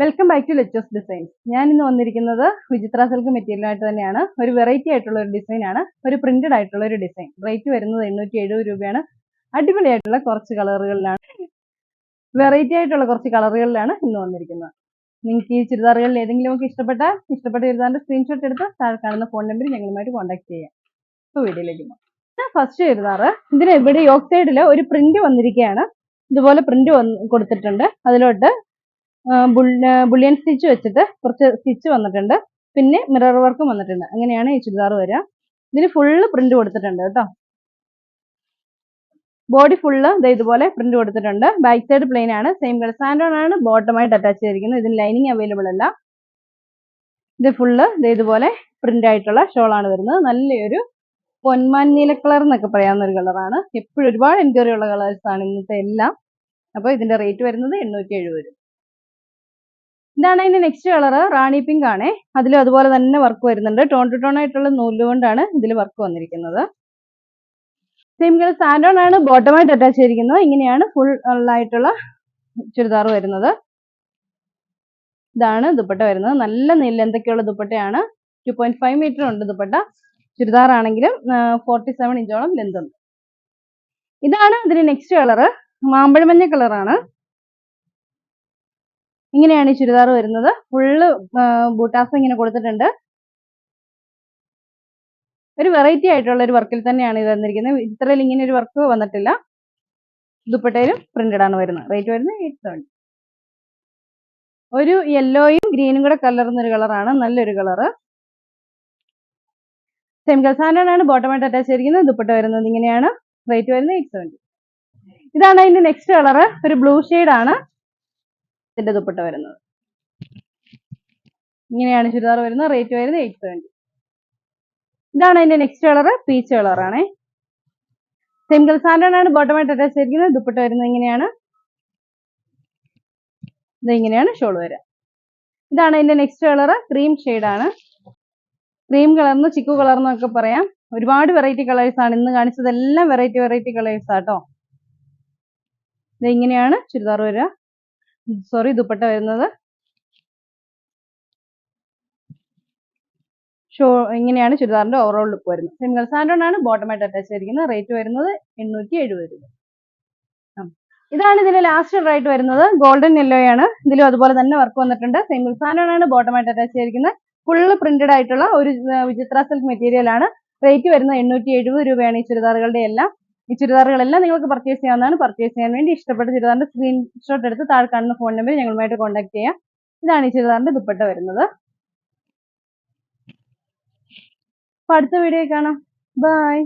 Welcome back to let's designs. ഞാൻ ഇന്ന് വന്നിരിക്കുന്നത് വിചിത്ര സിൽക്ക് മെറ്റീരിയലായിട്ട് തന്നെയാണ്. ഒരു വെറൈറ്റി ആയിട്ടുള്ള ഒരു ഡിസൈൻ ആണ്, ഒരു പ്രിന്റഡ് ആയിട്ടുള്ള ഒരു ഡിസൈൻ. റേറ്റ് വരുന്നത് 870 രൂപയാണ്. അടിപൊളിയായിട്ടുള്ള കുറച്ച് കളറുകളിലാണ്, വെറൈറ്റി ആയിട്ടുള്ള കുറച്ച് കളറുകളിലാണ് ഇന്ന് വന്നിരിക്കുന്നത്. നിങ്ങൾക്ക് ഈ ചുരിദാറുകളിൽ ഏതെങ്കിലും ഒക്കെ ഇഷ്ടപ്പെട്ട ചുരിദാറിന്റെ സ്ക്രീൻഷോട്ട് എടുത്ത് താഴെ കാണുന്ന ഫോൺ നമ്പറിൽ ഞങ്ങളുമായിട്ട് കോൺടാക്ട് ചെയ്യാം. ഇപ്പോൾ വീഡിയോയിലേക്ക് പോകാം. ഫസ്റ്റ് ചുരിദാർ, ഇതിന് ഇവിടെ യോക്ക് സൈഡിൽ ഒരു പ്രിന്റ് വന്നിരിക്കുകയാണ്. ഇതുപോലെ പ്രിന്റ് കൊടുത്തിട്ടുണ്ട്. അതിലോട്ട് ബുള്ളിയൻ സ്റ്റിച്ച് വെച്ചിട്ട് കുറച്ച് സ്റ്റിച്ച് വന്നിട്ടുണ്ട്, പിന്നെ മിറർ വർക്കും വന്നിട്ടുണ്ട്. അങ്ങനെയാണ് ഈ ചുരിദാർ വരിക. ഇതിന് ഫുള്ള് പ്രിന്റ് കൊടുത്തിട്ടുണ്ട് കേട്ടോ. ബോഡി ഫുള്ള് ഇതുപോലെ പ്രിന്റ് കൊടുത്തിട്ടുണ്ട്. ബാക്ക് സൈഡ് പ്ലെയിൻ ആണ്. സെയിം കളർ സാൻഡോൺ ആണ് ബോട്ടമായിട്ട് അറ്റാച്ച് ചെയ്തിരിക്കുന്നത്. ഇതിന് ലൈനിങ് അവൈലബിൾ അല്ല. ഇത് ഫുള്ള് ഇതുപോലെ പ്രിന്റ് ആയിട്ടുള്ള ഷോൾ ആണ് വരുന്നത്. നല്ലൊരു പൊന്മാൻ നീല കളർ എന്നൊക്കെ പറയാവുന്ന ഒരു കളറാണ്. എപ്പോഴും ഒരുപാട് എൻക്വയറി ഉള്ള കളേഴ്സ് ആണ് ഇന്നത്തെ എല്ലാം. അപ്പോൾ ഇതിന്റെ റേറ്റ് വരുന്നത് 870. ഇതാണ് അതിന്റെ നെക്സ്റ്റ് കളർ, റാണി പിങ്ക് ആണ്. അതിലും അതുപോലെ തന്നെ വർക്ക് വരുന്നുണ്ട്. ടോൺ ടു ടോൺ ആയിട്ടുള്ള നൂല് കൊണ്ടാണ് ഇതിൽ വർക്ക് വന്നിരിക്കുന്നത്. സെയിം കളർ സാൻഡോൺ ആണ് ബോട്ടമായിട്ട് അറ്റാച്ച് ചെയ്തിരിക്കുന്നത്. ഇങ്ങനെയാണ് ഫുൾ ആയിട്ടുള്ള ചുരിദാർ വരുന്നത്. ഇതാണ് ദുപ്പട്ട വരുന്നത്. നല്ല ലെന്തൊക്കെയുള്ള ദുപ്പട്ടയാണ്. 2.5 മീറ്റർ ഉണ്ട് ദുപ്പട്ട. ചുരിദാർ ആണെങ്കിലും 47 ഇഞ്ചോളം ലെന്ത് ഉണ്ട്. ഇതാണ് ഇതിന്റെ നെക്സ്റ്റ് കളർ, മാമ്പഴമഞ്ഞ കളറാണ്. ഇങ്ങനെയാണ് ഈ ചുരിദാർ വരുന്നത്. ഫുള്ള് ബൂട്ടാസ് ഇങ്ങനെ കൊടുത്തിട്ടുണ്ട്. ഒരു വെറൈറ്റി ആയിട്ടുള്ള ഒരു വർക്കിൽ തന്നെയാണ് ഇത് വന്നിരിക്കുന്നത്. ഇത്രയിൽ ഇങ്ങനെ ഒരു വർക്ക് വന്നിട്ടില്ല. ദുപ്പട്ടയിലും പ്രിന്റഡ് ആണ് വരുന്നത്. റേറ്റ് വരുന്നത് 870. ഒരു യെല്ലോയും ഗ്രീനും കൂടെ കലർന്ന ഒരു കളറാണ്. നല്ലൊരു കളറ്. സെയിം കളർ സാൻഡോൺ ബോട്ടമായിട്ട് അറ്റാച്ച് ചെയ്തിരിക്കുന്നത്. ദുപ്പട്ട വരുന്നത് ഇങ്ങനെയാണ്. റേറ്റ് വരുന്നത് 870. ഇതാണ് അതിന്റെ നെക്സ്റ്റ് കളർ, ഒരു ബ്ലൂ ഷെയ്ഡ് ആണ് ഇതിന്റെ ദുപ്പട്ട വരുന്നത്. ഇങ്ങനെയാണ് ചുരിദാർ വരുന്നത്. റേറ്റ് വരുന്നത് 870. ഇതാണ് അതിന്റെ നെക്സ്റ്റ് കളർ, പീച്ച് കളറാണ്. സെയിം കളർ സാൻഡോൺ ബോട്ടമായിട്ട് അറ്റാച്ച് ചെയ്തിരിക്കുന്നത്. ദുപ്പട്ട വരുന്നത് ഇങ്ങനെയാണ്. ഇങ്ങനെയാണ് ഷോൾ വരിക. ഇതാണ് അതിന്റെ നെക്സ്റ്റ് കളർ, ക്രീം ഷെയ്ഡ് ആണ്. ക്രീം കളർന്ന് ചിക്കു കളർന്നൊക്കെ പറയാം. ഒരുപാട് വെറൈറ്റി കളേഴ്സ് ആണ് ഇന്ന് കാണിച്ചതെല്ലാം. വെറൈറ്റി കളേഴ്സ് ആട്ടോ. ഇങ്ങനെയാണ് ചുരിദാർ വരിക. ദുപ്പട്ട വരുന്നത്. ഇങ്ങനെയാണ് ചുരിദാറിന്റെ ഓവറോൾ ലുക്ക് വരുന്നത്. സെയിം കളർ സാൻഡോൺ ബോട്ടമായിട്ട് അറ്റാച്ച് ചെയ്തിരിക്കുന്നത്. റേറ്റ് വരുന്നത് 870 രൂപ. ഇതാണ് ഇതിന്റെ ലാസ്റ്റ് റേറ്റ് വരുന്നത്. ഗോൾഡൻ യെല്ലോ ആണ്. ഇതിലും അതുപോലെ തന്നെ വർക്ക് വന്നിട്ടുണ്ട്. സെയിം കളർ സാൻഡോൺ ബോട്ടമായിട്ട് അറ്റാച്ച് ചെയ്തിരിക്കുന്നത്. ഫുള്ള് പ്രിന്റഡ് ആയിട്ടുള്ള ഒരു വിചിത്ര സിൽക്ക് മെറ്റീരിയൽ ആണ്. റേറ്റ് വരുന്നത് 870 രൂപയാണ് ഈ ചുരിദാറുകളുടെ എല്ലാം. ഈ ചുരിദാറുകളെല്ലാം നിങ്ങൾക്ക് പർച്ചേസ് ചെയ്യാവുന്നതാണ്. പർച്ചേസ് ചെയ്യാൻ വേണ്ടി ഇഷ്ടപ്പെട്ട ചുരിദാറിന്റെ സ്ക്രീൻഷോട്ട് എടുത്ത് താഴെ കാണുന്ന ഫോൺ നമ്പറിൽ ഞങ്ങളുമായിട്ട് കോൺടാക്ട് ചെയ്യാം. ഇതാണ് ഈ ചുരിദാറിന്റെ ദുപ്പട്ട വരുന്നത്. അടുത്ത വീഡിയോ കാണാം. ബൈ.